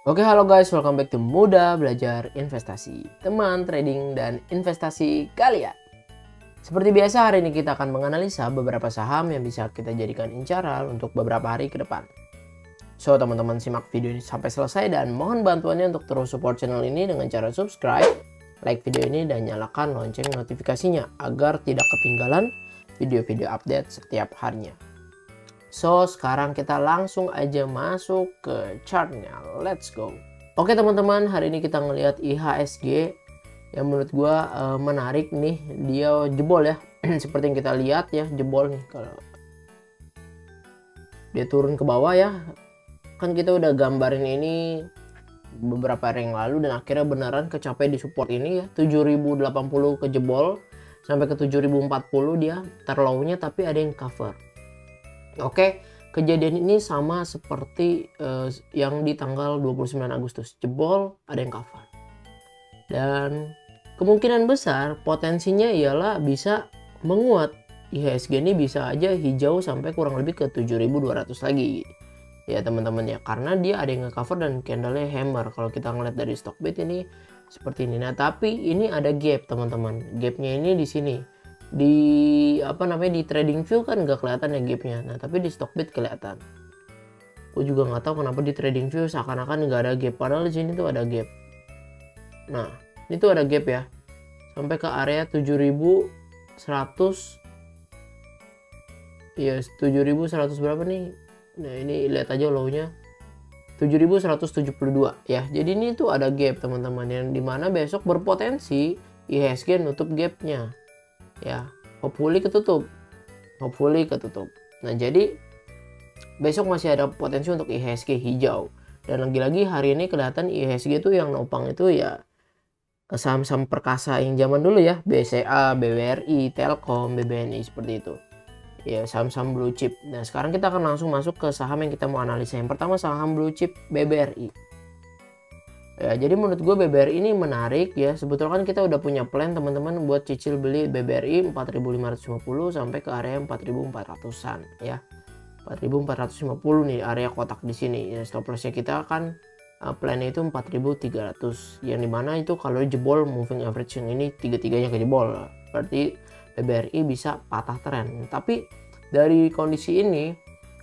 Oke, halo guys, welcome back to Mudah Belajar Investasi, teman trading dan investasi kalian. Seperti biasa, hari ini kita akan menganalisa beberapa saham yang bisa kita jadikan incaran untuk beberapa hari ke depan. So, teman-teman simak video ini sampai selesai dan mohon bantuannya untuk terus support channel ini dengan cara subscribe, like video ini, dan nyalakan lonceng notifikasinya agar tidak ketinggalan video-video update setiap harinya. So, sekarang kita langsung aja masuk ke chartnya. Let's go. Oke teman-teman, hari ini kita ngelihat IHSG yang menurut gua menarik nih. Dia jebol ya. Seperti yang kita lihat ya, jebol nih. Kalau dia turun ke bawah ya, kan kita udah gambarin ini beberapa hari yang lalu dan akhirnya beneran kecapai di support ini ya. 7080 kejebol sampai ke 7040 dia terlow-nya, tapi ada yang cover. Oke, kejadian ini sama seperti yang di tanggal 29 Agustus. Jebol, ada yang cover. Dan kemungkinan besar potensinya ialah bisa menguat. IHSG ini bisa aja hijau sampai kurang lebih ke 7200 lagi. Ya teman-teman ya, karena dia ada yang nge-cover dan candlenya hammer. Kalau kita ngeliat dari Stockbit ini seperti ini. Nah, tapi ini ada gap teman-teman. Gapnya ini di sini. Di trading view kan nggak kelihatan ya gapnya, nah tapi di Stockbit kelihatan. Gue juga nggak tahu kenapa di trading view seakan-akan nggak ada gap, padahal di sini tuh ada gap. Nah ini tuh ada gap ya sampai ke area 7100 ya, 7100 berapa nih. Nah ini lihat aja low-nya 7172 ya. Jadi ini tuh ada gap teman-teman, yang dimana besok berpotensi IHSG nutup gapnya ya, hopefully ketutup. Nah jadi besok masih ada potensi untuk IHSG hijau. Dan lagi-lagi hari ini kelihatan IHSG itu yang nopang itu ya saham-saham perkasa yang zaman dulu ya, BCA, BWRI, Telkom, BBNI, seperti itu ya, saham-saham blue chip. Nah sekarang kita akan langsung masuk ke saham yang kita mau analisa. Yang pertama saham blue chip BBRI ya. Jadi menurut gue BBRI ini menarik ya. Sebetulnya kan kita udah punya plan teman-teman buat cicil beli BBRI 4550 sampai ke area 4400-an ya. 4450 nih area kotak di sini ya. Stop lossnya kita kan plannya itu 4300, yang dimana itu kalau jebol moving average yang ini tiga-tiganya kejebol, berarti BBRI bisa patah tren. Tapi dari kondisi ini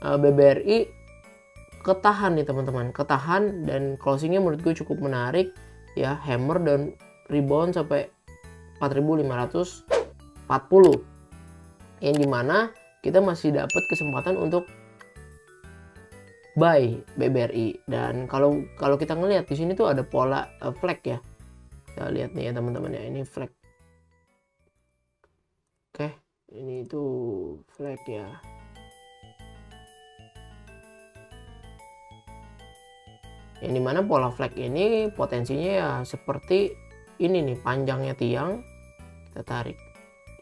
BBRI ketahan nih teman-teman, ketahan, dan closingnya menurut gue cukup menarik ya, hammer dan rebound sampai 4540, yang dimana kita masih dapat kesempatan untuk buy BBRI. Dan kalau kita ngelihat di sini tuh ada pola flag ya. Kita lihat nih ya teman-teman ya, ini flag. Oke, ini tuh flag ya. Yang dimana pola flag ini potensinya ya seperti ini nih, panjangnya tiang kita tarik.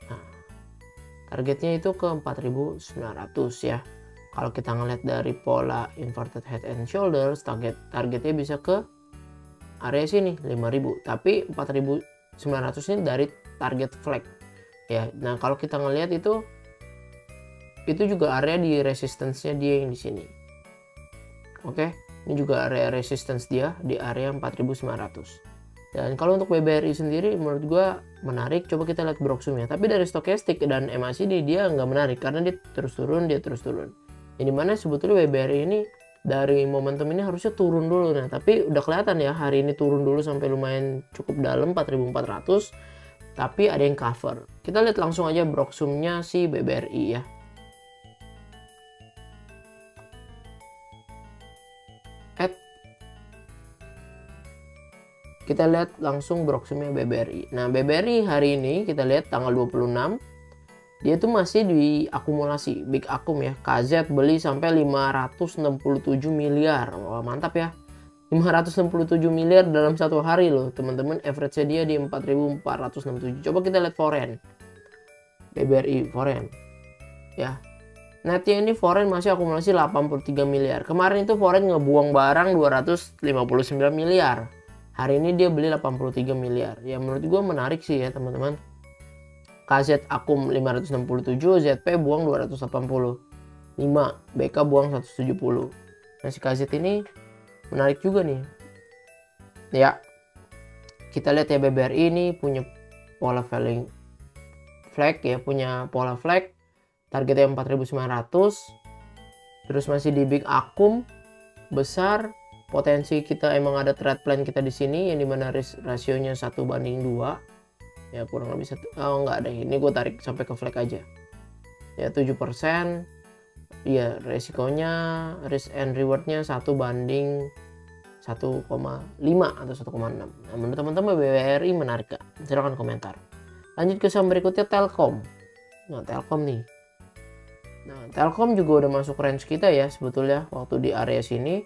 Nah, targetnya itu ke 4900 ya. Kalau kita ngeliat dari pola inverted head and shoulders, targetnya bisa ke area sini 5000, tapi 4900 ini dari target flag ya. Nah kalau kita ngeliat itu juga area di resistance-nya dia yang di sini. Oke. Ini juga area resistance dia di area 4900. Dan kalau untuk BBRI sendiri menurut gua menarik. Coba kita lihat broksumnya. Tapi dari stokastik dan MACD dia nggak menarik karena dia terus turun. Ini mana sebetulnya BBRI ini dari momentum ini harusnya turun dulu. Nah tapi udah kelihatan ya hari ini turun dulu sampai lumayan cukup dalam 4400. Tapi ada yang cover. Kita lihat langsung aja broksumnya si BBRI ya. Kita lihat langsung broksumnya BBRI. Nah BBRI hari ini kita lihat tanggal 26, dia tuh masih di akumulasi big akum ya. KZ beli sampai 567 miliar. Wah mantap ya, 567 miliar dalam satu hari loh teman-teman. Average dia di 4467. Coba kita lihat foreign BBRI foreign ya. Netnya ini foreign masih akumulasi 83 miliar. Kemarin itu foreign ngebuang barang 259 miliar. Hari ini dia beli 83 miliar. Ya menurut gue menarik sih ya teman-teman. KZ akum 567, ZP buang 285, BK buang 170. Nah si KZ ini menarik juga nih. Ya, kita lihat ya, BBRI ini punya pola falling flag ya, punya pola flag, targetnya 4.900, terus masih di big akum besar. Potensi kita emang ada trade plan kita di sini yang dimana rasionya 1:2 ya, kurang lebih satu. Oh enggak ada, ini gue tarik sampai ke flag aja ya, 7%. Ya, resikonya, risk and rewardnya 1:1,5 atau 1,6. Nah, menurut teman-teman BBRI menarik gak? Silahkan komentar. Lanjut ke saham berikutnya, Telkom. Nah, Telkom nih. Nah, Telkom juga udah masuk range kita ya sebetulnya. Waktu di area sini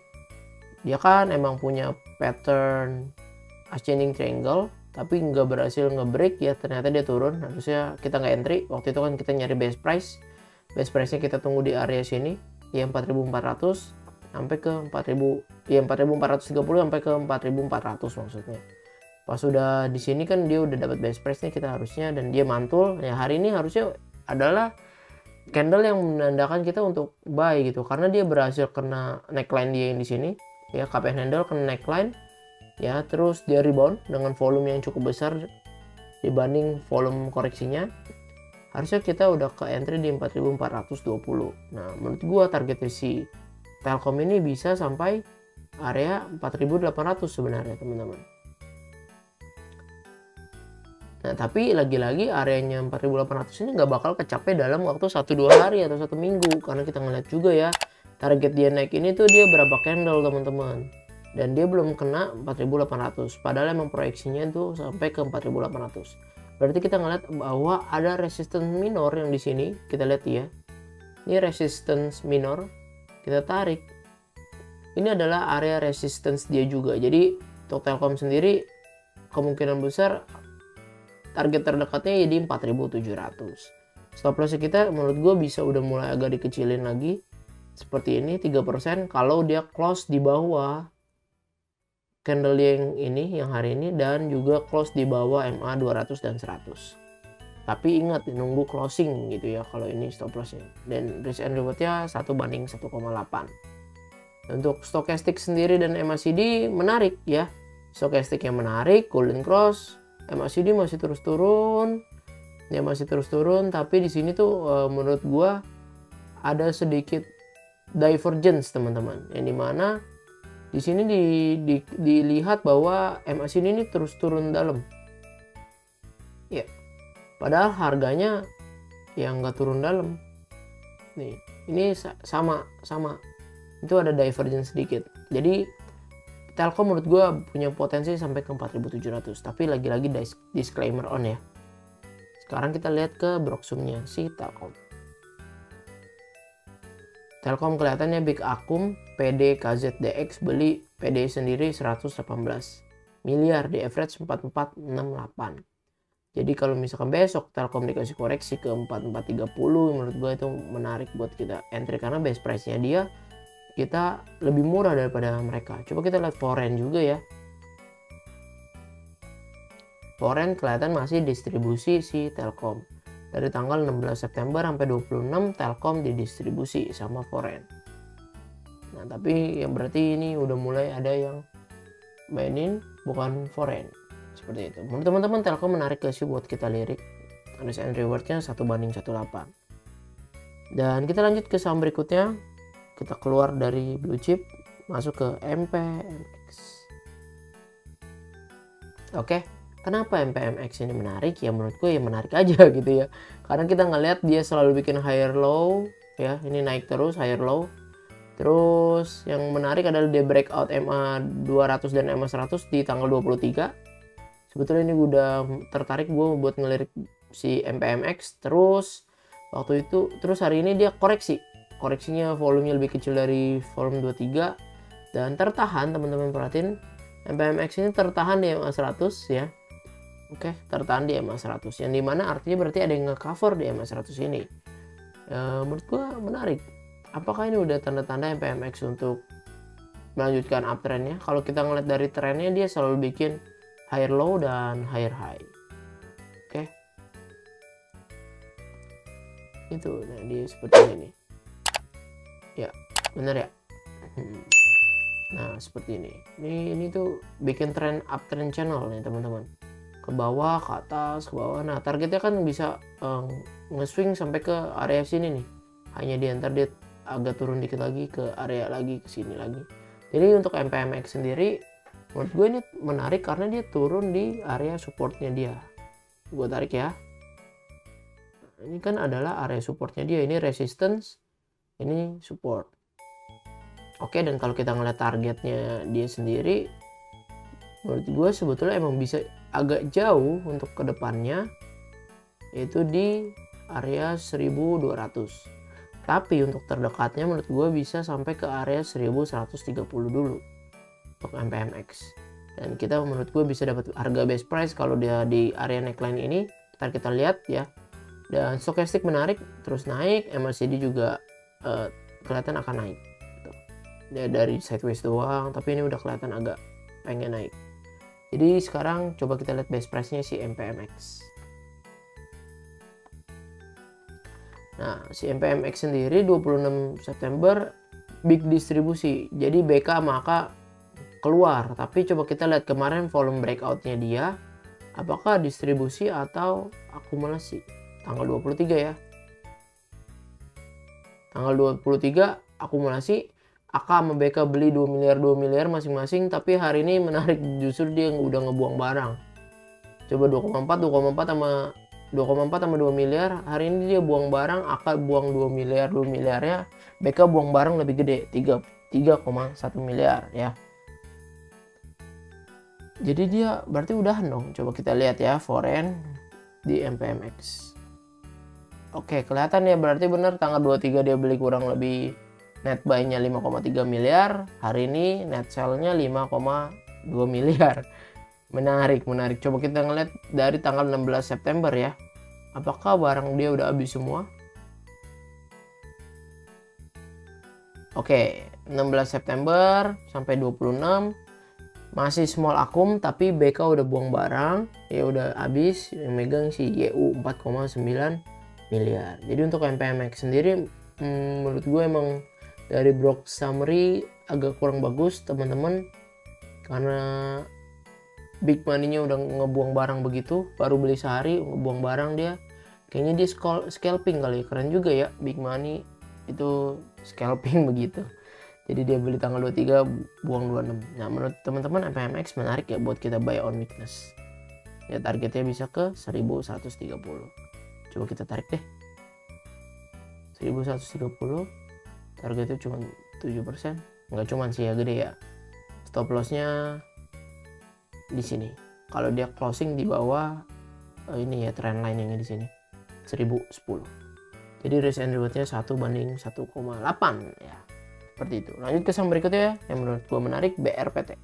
dia kan emang punya pattern ascending triangle, tapi nggak berhasil nge-break ya, ternyata dia turun. Harusnya kita nggak entry. Waktu itu kan kita nyari base price. Base price-nya kita tunggu di area sini ya, 4.400 sampai ke 4.000 ya, 4.430 sampai ke 4.400 maksudnya. Pas sudah di sini kan dia udah dapat base price-nya kita harusnya, dan dia mantul ya. Hari ini harusnya adalah candle yang menandakan kita untuk buy gitu, karena dia berhasil kena neckline dia yang di sini ya, cup and handle kena neckline ya, terus dia rebound dengan volume yang cukup besar dibanding volume koreksinya. Harusnya kita udah ke entry di 4.420. Nah, menurut gua target si Telkom ini bisa sampai area 4.800 sebenarnya, teman-teman. Nah, tapi lagi-lagi areanya 4.800 ini nggak bakal kecapai dalam waktu 1-2 hari atau 1 minggu, karena kita ngeliat juga ya, target dia naik ini tuh dia berapa candle, teman-teman. Dan dia belum kena 4.800, padahal emang proyeksinya tuh sampai ke 4.800. Berarti kita ngeliat bahwa ada resistance minor yang di sini. Kita lihat ya, ini resistance minor, kita tarik. Ini adalah area resistance dia juga. Jadi untuk Telkom sendiri kemungkinan besar target terdekatnya jadi 4.700. Stop loss kita menurut gue bisa udah mulai agak dikecilin lagi. Seperti ini 3% kalau dia close di bawah candle yang ini, yang hari ini, dan juga close di bawah MA 200 dan 100. Tapi ingat, nunggu closing gitu ya kalau ini stop lossnya. Dan risk and rewardnya 1:1,8. Untuk stochastic sendiri dan MACD menarik ya. Stochastic yang menarik, golden cross. MACD masih terus turun. Ya masih terus turun, tapi di sini tuh menurut gua ada sedikit divergence, teman-teman. Yang dimana di sini dilihat bahwa MACD ini terus turun dalam. Ya. Padahal harganya yang nggak turun dalam. Nih, ini sama. Itu ada divergence sedikit. Jadi Telkom menurut gue punya potensi sampai ke 4.700. Tapi lagi-lagi disclaimer on ya. Sekarang kita lihat ke broksumnya si Telkom. Telkom kelihatannya big akum, PD KZDX beli PD sendiri 118 miliar di average 4468. Jadi kalau misalkan besok Telkom dikasih koreksi ke 4430, menurut gue itu menarik buat kita entry, karena base price-nya dia kita lebih murah daripada mereka. Coba kita lihat foreign juga ya. Foreign kelihatan masih distribusi si Telkom. Dari tanggal 16 September sampai 26 Telkom didistribusi sama foreign. Nah, tapi yang berarti ini udah mulai ada yang mainin bukan foreign. Seperti itu. Menurut teman-teman Telkom menarik gak sih buat kita lirik? Risk and rewardnya 1:18. Dan kita lanjut ke saham berikutnya. Kita keluar dari blue chip, masuk ke MPMX. Oke. Kenapa MPMX ini menarik? Ya menurutku ya menarik aja gitu ya. Karena kita ngeliat dia selalu bikin higher low ya. Ini naik terus higher low. Terus yang menarik adalah dia breakout MA 200 dan MA 100 di tanggal 23. Sebetulnya ini gue udah tertarik gue buat ngelirik si MPMX. Terus waktu itu, terus hari ini dia koreksi. Koreksinya volumenya lebih kecil dari volume 23. Dan tertahan, teman-teman perhatiin. MPMX ini tertahan di MA 100 ya. Oke, tertahan di MA 100, yang dimana artinya berarti ada yang nge-cover di MA 100 ini. Menurut gua menarik. Apakah ini udah tanda-tanda MPMX untuk melanjutkan uptrendnya? Kalau kita ngeliat dari trennya, dia selalu bikin higher low dan higher high. Oke, itu nah dia seperti ini. Ya, bener ya. Nah seperti ini tuh bikin trend uptrend channel nih teman-teman, ke bawah, ke atas, ke bawah. Nah targetnya kan bisa nge-swing sampai ke area sini nih, hanya di enter dia agak turun dikit lagi ke area lagi, ke sini lagi. Jadi untuk MPMX sendiri menurut gue ini menarik karena dia turun di area supportnya dia. Gue tarik ya, ini kan adalah area supportnya dia, ini resistance, ini support. Oke, dan kalau kita ngeliat targetnya dia sendiri, menurut gue sebetulnya emang bisa agak jauh untuk kedepannya, yaitu di area 1200. Tapi untuk terdekatnya menurut gue bisa sampai ke area 1130 dulu untuk MPMX. Dan kita menurut gue bisa dapat harga best price kalau dia di area neckline ini. Ntar kita lihat ya. Dan stochastic menarik terus naik, MACD juga kelihatan akan naik. Dia dari sideways doang, tapi ini udah kelihatan agak pengen naik. Jadi sekarang coba kita lihat best price-nya si MPMX. Nah, si MPMX sendiri 26 September big distribusi. Jadi BK maka keluar. Tapi coba kita lihat kemarin volume breakout-nya dia. Apakah distribusi atau akumulasi? Tanggal 23 ya. Tanggal 23 akumulasi. AK sama BK beli 2 miliar masing-masing. Tapi hari ini menarik, justru dia udah ngebuang barang. Coba 2,4 sama 2 miliar. Hari ini dia buang barang, AK buang 2 miliarnya, BK buang barang lebih gede, 3,1 miliar ya. Jadi dia berarti udahan dong. Coba kita lihat ya foreign di MPMX. Oke, kelihatan ya, berarti benar tanggal 23 dia beli kurang lebih net buy-nya 5,3 miliar. Hari ini net sell-nya 5,2 miliar. Menarik. Coba kita ngeliat dari tanggal 16 September ya. Apakah barang dia udah habis semua? Oke, 16 September sampai 26 masih small akum, tapi BK udah buang barang, ya udah habis. Yang megang si YU 4,9 miliar. Jadi untuk MPMX sendiri menurut gue emang dari broad summary agak kurang bagus teman-teman, karena big money-nya udah ngebuang barang begitu, baru beli sehari ngebuang barang dia. Kayaknya dia scalping kali, keren juga ya big money itu scalping begitu. Jadi dia beli tanggal 23 buang 26. Nah menurut teman-teman MPMX menarik ya buat kita buy on weakness. Ya targetnya bisa ke 1130. Coba kita tarik deh. 1130 targetnya cuma 7%. Nggak cuman sih ya, gede ya. Stop lossnya di sini. Kalau dia closing di bawah ini ya trend line yang di sini 1010. Jadi risk and rewardnya 1:1,8 ya. Seperti itu. Lanjut ke saham berikutnya yang menurut gua menarik, BRPT.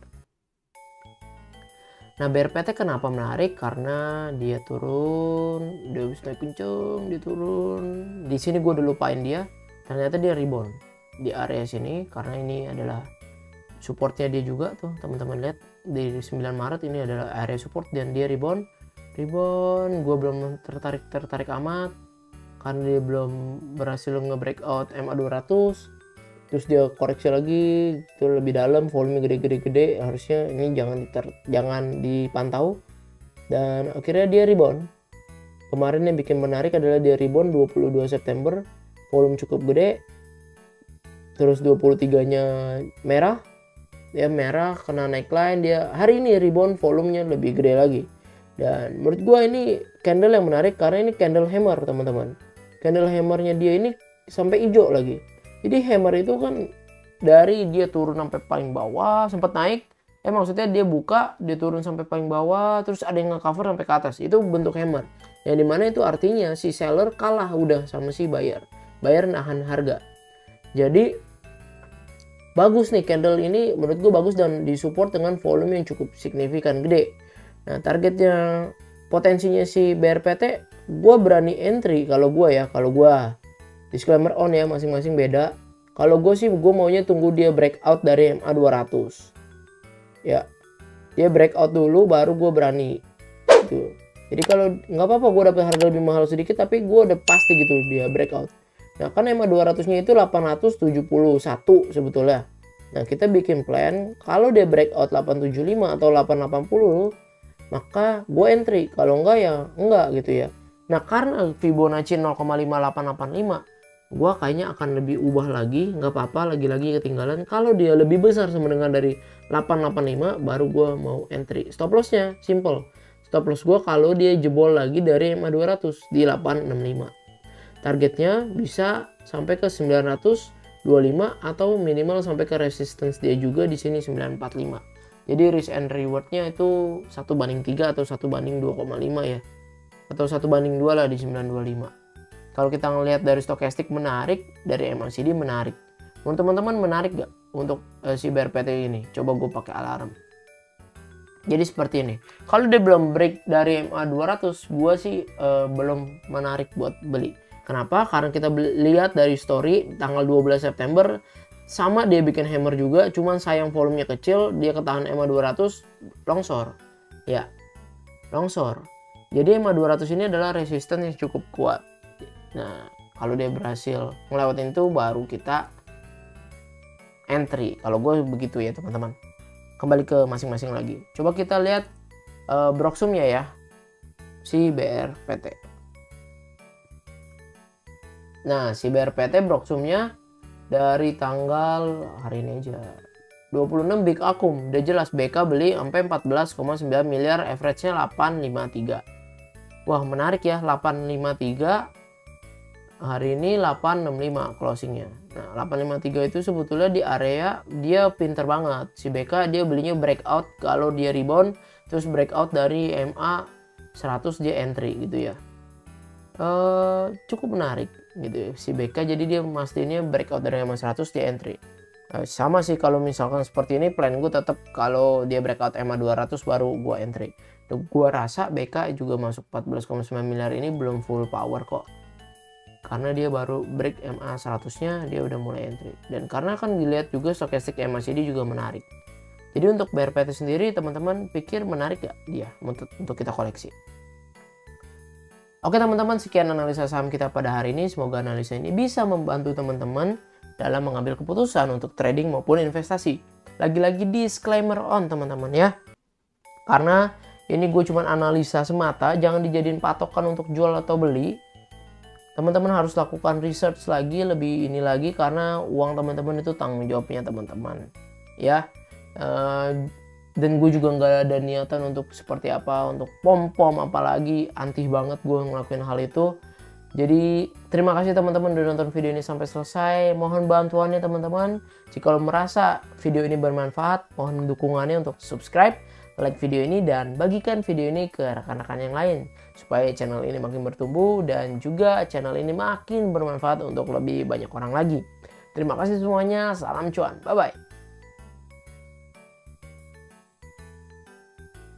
Nah BRPT kenapa menarik? Karena dia turun, dia habis naik kenceng, dia turun. Di sini gua udah lupain dia. Ternyata dia rebound di area sini karena ini adalah supportnya dia juga tuh teman-teman lihat di 9 Maret ini adalah area support dan dia rebound. Gue belum tertarik amat karena dia belum berhasil nge-breakout MA 200. Terus dia koreksi lagi itu lebih dalam, volume gede, harusnya ini jangan dipantau. Dan akhirnya dia rebound. Kemarin yang bikin menarik adalah dia rebound 22 September, volume cukup gede. Terus 23-nya merah. Dia merah kena naik line, dia hari ini rebound volumenya lebih gede lagi. Dan menurut gua ini candle yang menarik karena ini candle hammer teman-teman. Candle hammernya dia ini sampai hijau lagi. Jadi hammer itu kan dari dia turun sampai paling bawah sempat naik, maksudnya dia buka, dia turun sampai paling bawah, terus ada yang nge-cover sampai ke atas. Itu bentuk hammer. Yang dimana itu artinya si seller kalah udah sama si buyer. Buyer nahan harga. Jadi bagus nih candle ini, menurut gue bagus dan disupport dengan volume yang cukup signifikan gede. Nah targetnya potensinya si BRPT, gue berani entry kalau gue ya, disclaimer on ya, masing-masing beda. Kalau gue sih gue maunya tunggu dia breakout dari MA 200 ya, dia breakout dulu baru gue berani gitu. Jadi kalau nggak apa-apa gue dapet harga lebih mahal sedikit, tapi gue udah pasti gitu dia breakout. Nah kan MA 200 nya itu 871 sebetulnya. Nah, kita bikin plan, kalau dia breakout 875 atau 880, maka gue entry. Kalau enggak ya enggak gitu ya. Nah, karena Fibonacci 0,5885, gue kayaknya akan lebih ubah lagi. Nggak apa-apa, lagi-lagi ketinggalan. Kalau dia lebih besar sama dengan dari 885, baru gue mau entry. Stop lossnya simple. Stop loss gue kalau dia jebol lagi dari MA 200 di 865. Targetnya bisa sampai ke 925 atau minimal sampai ke resistance dia juga di sini 945. Jadi risk and rewardnya itu 1/3 atau 1/2,5 ya. Atau 1/2 lah di 925. Kalau kita ngelihat dari stokastik menarik, dari MACD menarik. Menurut teman-teman menarik gak untuk si BRPT ini? Coba gue pakai alarm. Jadi seperti ini. Kalau dia belum break dari MA 200, gue sih belum menarik buat beli. Kenapa? Karena kita lihat dari story tanggal 12 September sama dia bikin hammer juga, cuman sayang volumenya kecil, dia ketahan MA 200 longsor. Ya, longsor. Jadi MA 200 ini adalah resistance yang cukup kuat. Nah, kalau dia berhasil ngelewatin itu baru kita entry. Kalau gue begitu ya, teman-teman. Kembali ke masing-masing lagi. Coba kita lihat broksumnya ya. Si BRPT. Nah, si BRPT broksumnya dari tanggal hari ini aja 26 big akum. Udah jelas BK beli sampai 14,9 miliar, average-nya 853. Wah, menarik ya, 853. Hari ini 865 closingnya. Nah, 853 itu sebetulnya di area dia pinter banget. Si BK dia belinya breakout, kalau dia rebound terus breakout dari MA 100 dia entry gitu ya. Cukup menarik gitu ya si BK, jadi dia mastinnya breakout dari MA 100 dia entry. Sama sih kalau misalkan seperti ini, plan gue tetap kalau dia breakout MA 200 baru gue entry. Gue rasa BK juga masuk 14,9 miliar ini belum full power kok. Karena dia baru break MA 100-nya dia udah mulai entry. Dan karena kan dilihat juga stokastik MACD juga menarik. Jadi untuk BRPT sendiri teman-teman pikir menarik gak dia untuk kita koleksi? Oke teman-teman, sekian analisa saham kita pada hari ini. Semoga analisa ini bisa membantu teman-teman dalam mengambil keputusan untuk trading maupun investasi. Lagi-lagi disclaimer on teman-teman ya. Karena ini gue cuma analisa semata, jangan dijadiin patokan untuk jual atau beli. Teman-teman harus lakukan research lagi, lebih ini lagi, karena uang teman-teman itu tanggung jawabnya teman-teman ya. Dan gue juga nggak ada niatan untuk seperti apa, untuk pom-pom, apalagi antih banget gue ngelakuin hal itu. Jadi terima kasih teman-teman udah nonton video ini sampai selesai. Mohon bantuannya teman-teman. Jika lo merasa video ini bermanfaat, mohon dukungannya untuk subscribe, like video ini, dan bagikan video ini ke rekan-rekan yang lain supaya channel ini makin bertumbuh dan juga channel ini makin bermanfaat untuk lebih banyak orang lagi. Terima kasih semuanya, salam cuan, bye bye.